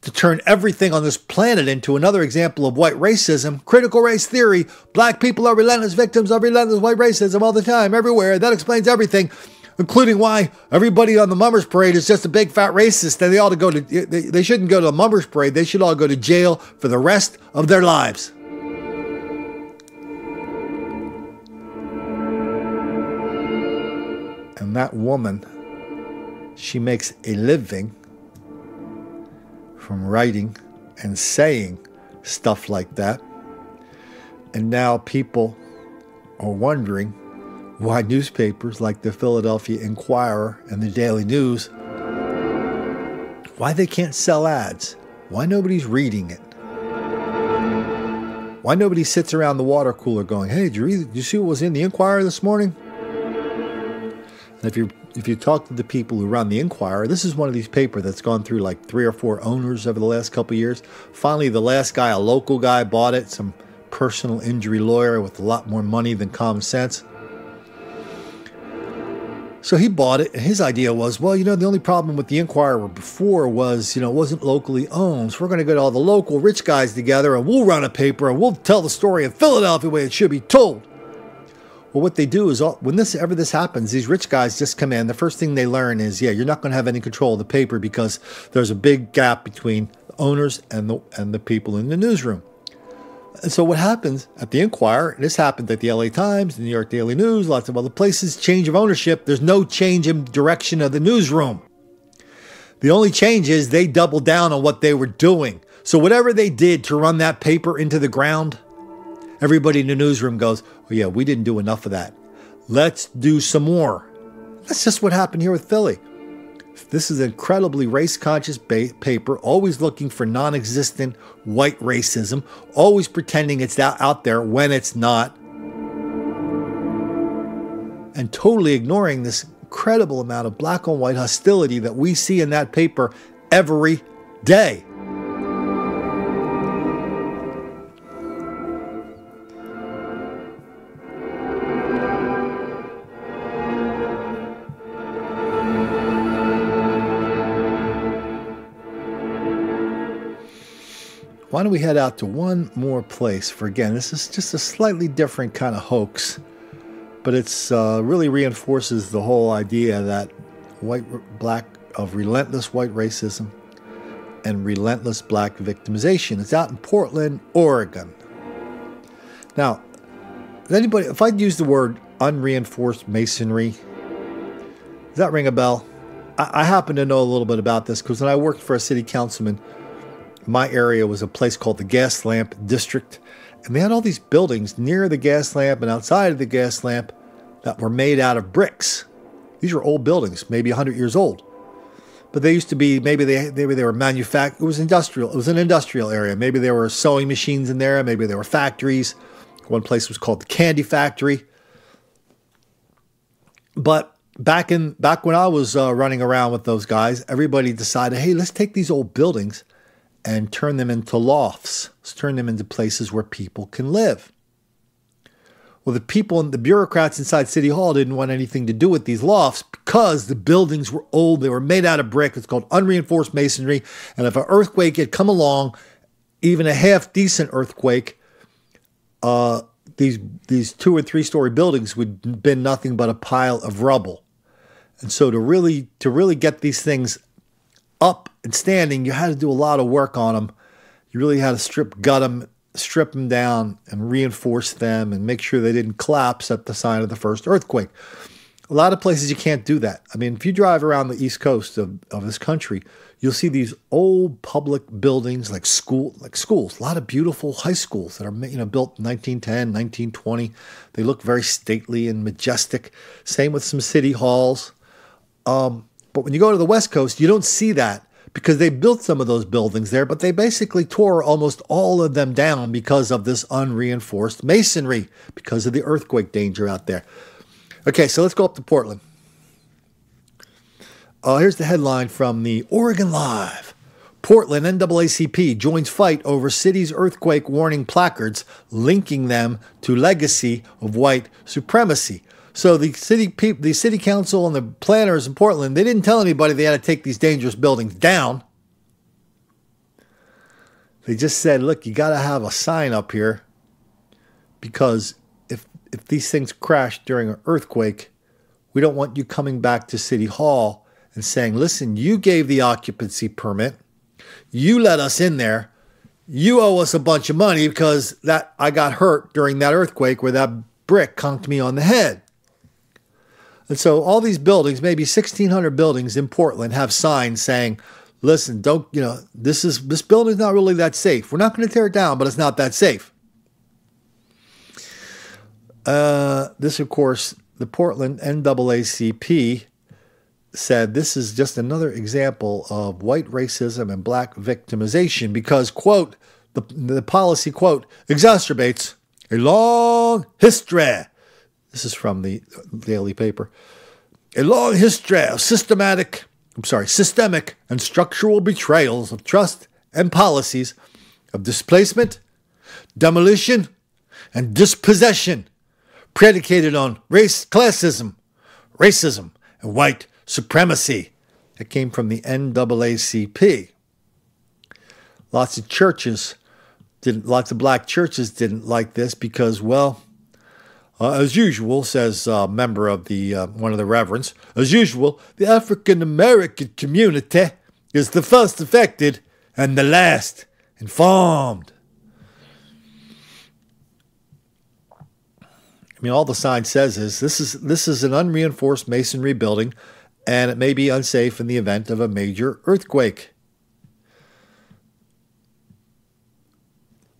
to turn everything on this planet into another example of white racism, critical race theory. Black people are relentless victims of relentless white racism all the time, everywhere. That explains everything, including why everybody on the mummers parade is just a big fat racist. And they ought to go to, they shouldn't go to the mummers parade. They should all go to jail for the rest of their lives. And that woman, she makes a living from writing and saying stuff like that. And now people are wondering why newspapers like the Philadelphia Inquirer and the Daily News, why they can't sell ads, why nobody's reading it, why nobody sits around the water cooler going, hey, did you see what was in the Inquirer this morning? And if you talk to the people who run the Inquirer, this is one of these papers that's gone through like 3 or 4 owners over the last couple of years. Finally, the last guy, a local guy, bought it, some personal injury lawyer with a lot more money than common sense. So he bought it, and his idea was, well, the only problem with the Inquirer before was, it wasn't locally owned. So we're going to get all the local rich guys together, and we'll run a paper, and we'll tell the story in Philadelphia the way it should be told. Well, what they do is when this happens, these rich guys just come in. The first thing they learn is, you're not going to have any control of the paper because there's a big gap between the owners and the people in the newsroom. And so what happens at the Inquirer, and this happened at the LA Times, the New York Daily News, lots of other places, change of ownership. There's no change in direction of the newsroom. The only change is they doubled down on what they were doing. So whatever they did to run that paper into the ground, everybody in the newsroom goes, oh yeah, we didn't do enough of that. Let's do some more. That's just what happened here with Philly. This is an incredibly race-conscious paper, always looking for non-existent white racism, always pretending it's out there when it's not, and totally ignoring this incredible amount of black on white hostility that we see in that paper every day. Why don't we head out to one more place for, again, this is just a slightly different kind of hoax, but it's really reinforces the whole idea that of relentless white racism and relentless black victimization. It's out in Portland, Oregon. Now, if I'd use the word unreinforced masonry, does that ring a bell? I happen to know a little bit about this because when I worked for a city councilman, my area was a place called the Gas Lamp District, And they had all these buildings near the gas lamp and outside of the gas lamp that were made out of bricks. These were old buildings, maybe 100 years old. But they used to be, maybe they were manufactured. It was industrial. It was an industrial area. Maybe there were sewing machines in there. Maybe there were factories. One place was called the Candy Factory. But back when I was running around with those guys, everybody decided, hey, let's take these old buildings and turn them into lofts. Let's turn them into places where people can live. Well, the people and the bureaucrats inside City Hall didn't want anything to do with these lofts because the buildings were old. They were made out of brick. It's called unreinforced masonry. And if an earthquake had come along, even a half-decent earthquake, these 2- or 3-story buildings would have been nothing but a pile of rubble. And so to really get these things up and standing, you had to do a lot of work on them. You really had to strip them down and reinforce them and make sure they didn't collapse at the sign of the first earthquake. A lot of places you can't do that. I mean, if you drive around the east coast of this country, you'll see these old public buildings like schools, a lot of beautiful high schools that are built in 1910, 1920. They look very stately and majestic. Same with some city halls. But when you go to the west coast, you don't see that, because they built some of those buildings there, but they basically tore almost all of them down because of this unreinforced masonry, because of the earthquake danger out there. Okay, so let's go up to Portland. Here's the headline from the Oregon Live. Portland NAACP joins fight over city's earthquake warning placards, linking them to legacy of white supremacy. So the city council and the planners in Portland, they didn't tell anybody they had to take these dangerous buildings down. They just said, look, you got to have a sign up here, because if these things crash during an earthquake, we don't want you coming back to City Hall and saying, listen, you gave the occupancy permit, you let us in there, you owe us a bunch of money because I got hurt during that earthquake where that brick conked me on the head. And so all these buildings, maybe 1,600 buildings in Portland, have signs saying, listen, this building's not really that safe. We're not going to tear it down, but it's not that safe. This, of course, the Portland NAACP said this is just another example of white racism and black victimization because, quote, the policy, quote, exacerbates a long history. This is from the daily paper. A long history of systemic and structural betrayals of trust and policies of displacement, demolition, and dispossession predicated on race, classism, racism, and white supremacy. It came from the NAACP. Lots of black churches didn't like this because, well, as usual, says a member of one of the reverends, as usual, the African-American community is the first affected and the last informed. I mean, all the sign says is this is an unreinforced masonry building, and it may be unsafe in the event of a major earthquake.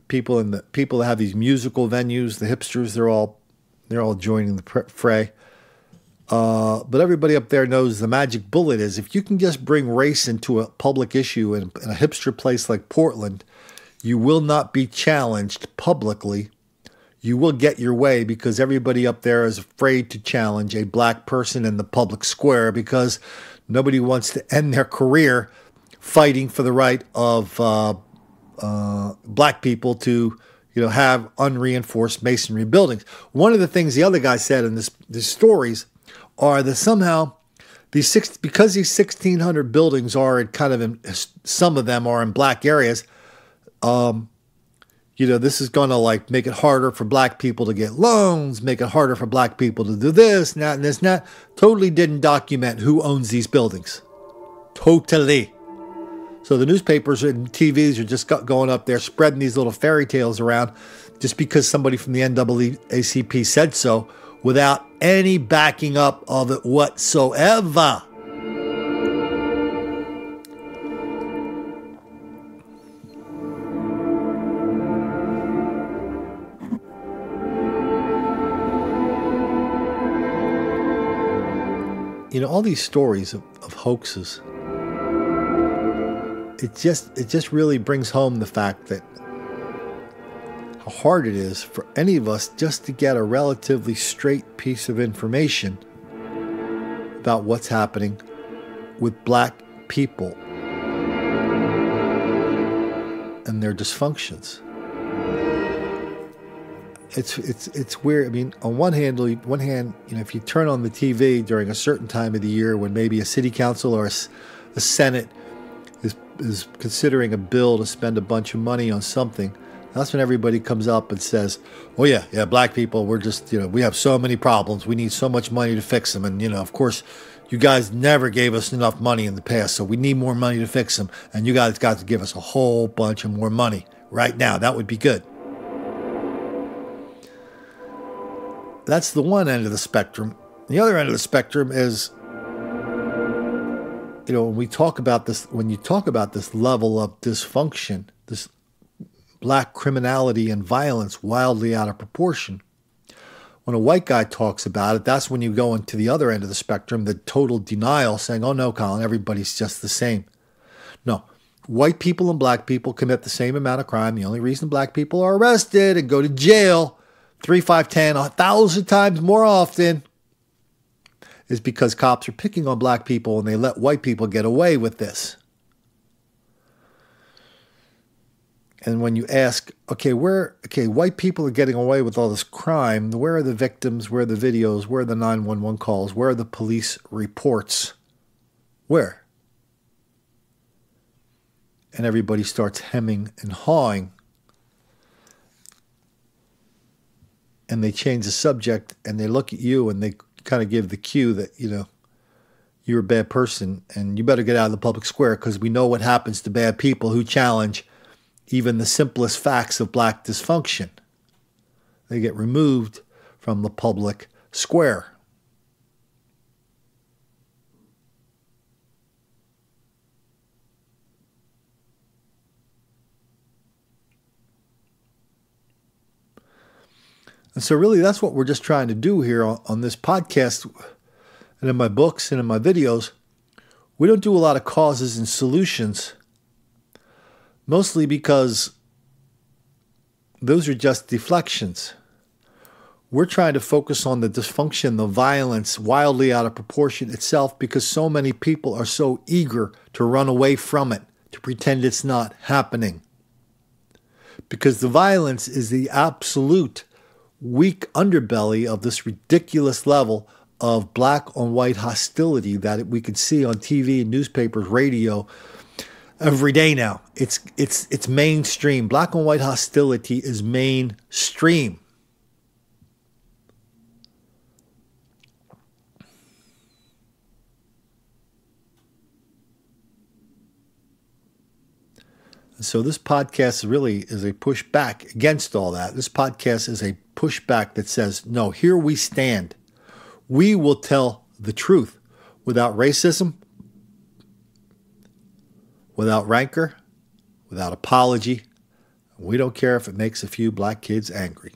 People that have these musical venues, the hipsters, they're all joining the fray. But everybody up there knows the magic bullet is if you can just bring race into a public issue in a hipster place like Portland, you will not be challenged publicly. You will get your way because everybody up there is afraid to challenge a black person in the public square because nobody wants to end their career fighting for the right of black people to have unreinforced masonry buildings. One of the things the other guy said in these stories are that somehow because these 1,600 buildings are some of them are in black areas, this is going to make it harder for black people to get loans, make it harder for black people to do this, and that, and this, and that. Totally didn't document who owns these buildings. Totally. So the newspapers and TVs are just going up there spreading these little fairy tales around just because somebody from the NAACP said so without any backing up of it whatsoever. You know, all these stories of hoaxes, it just really brings home the fact that how hard it is for any of us just to get a relatively straight piece of information about what's happening with black people and their dysfunctions. It's weird. I mean, on one hand, you know, if you turn on the TV during a certain time of the year when maybe a city council or a senate is considering a bill to spend a bunch of money on something, that's when everybody comes up and says, "Oh yeah, black people, we're just, you know, we have so many problems. We need so much money to fix them. And, you know, of course, you guys never gave us enough money in the past, so we need more money to fix them. And you guys got to give us a whole bunch of more money right now. That would be good." That's the one end of the spectrum. The other end of the spectrum is, you know, when you talk about this level of dysfunction, this black criminality and violence wildly out of proportion, when a white guy talks about it, that's when you go into the other end of the spectrum, the total denial, saying, "Oh no, Colin, everybody's just the same." No, white people and black people commit the same amount of crime. The only reason black people are arrested and go to jail 3, 5, 10, 1,000 times more often is because cops are picking on black people and they let white people get away with this. And when you ask, okay, white people are getting away with all this crime, where are the victims, where are the videos, where are the 911 calls, where are the police reports? Where? And everybody starts hemming and hawing. And they change the subject and they look at you and they kind of give the cue that, you know, you're a bad person and you better get out of the public square because we know what happens to bad people who challenge even the simplest facts of black dysfunction. They get removed from the public square. And so really that's what we're just trying to do here on this podcast and in my books and in my videos. We don't do a lot of causes and solutions, mostly because those are just deflections. We're trying to focus on the dysfunction, the violence, wildly out of proportion itself, because so many people are so eager to run away from it, to pretend it's not happening. Because the violence is the absolute weak underbelly of this ridiculous level of black on white hostility that we can see on TV, newspapers, radio every day now. It's mainstream. Black on white hostility is mainstream. So this podcast really is a pushback against all that. This podcast is a pushback that says, no, here we stand. We will tell the truth without racism, without rancor, without apology. We don't care if it makes a few black kids angry.